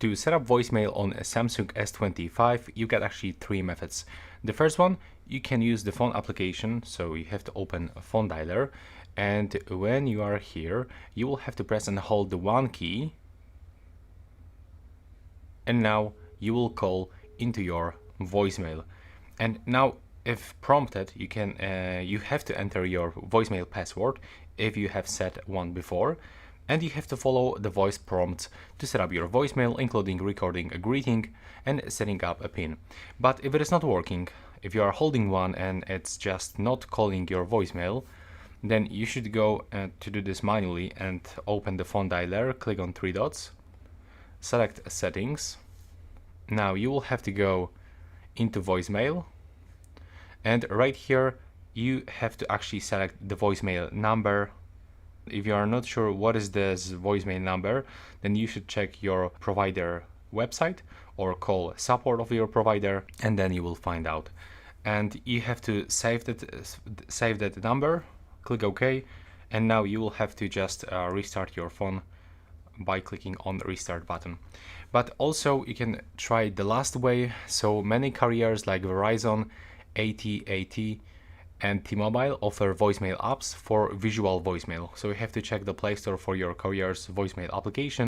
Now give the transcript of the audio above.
To set up voicemail on a Samsung S25, you got actually three methods. The first one, you can use the phone application, so you have to open a phone dialer, and when you are here, you will have to press and hold the 1 key, and now you will call into your voicemail. And now, if prompted, you have to enter your voicemail password if you have set one before, and you have to follow the voice prompts to set up your voicemail, including recording a greeting and setting up a PIN. But if it is not working, if you are holding one and it's just not calling your voicemail, then you should go to do this manually and open the phone dialer, click on three dots, select settings. Now you will have to go into voicemail, and right here you have to actually select the voicemail number. If you are not sure what is this voicemail number, then you should check your provider website or call support of your provider, and then you will find out. And you have to save that number, click OK, and now you will have to just restart your phone by clicking on the restart button. But also you can try the last way. So many carriers like Verizon, AT&T and T-Mobile offer voicemail apps for visual voicemail. So you have to check the Play Store for your carrier's voicemail application.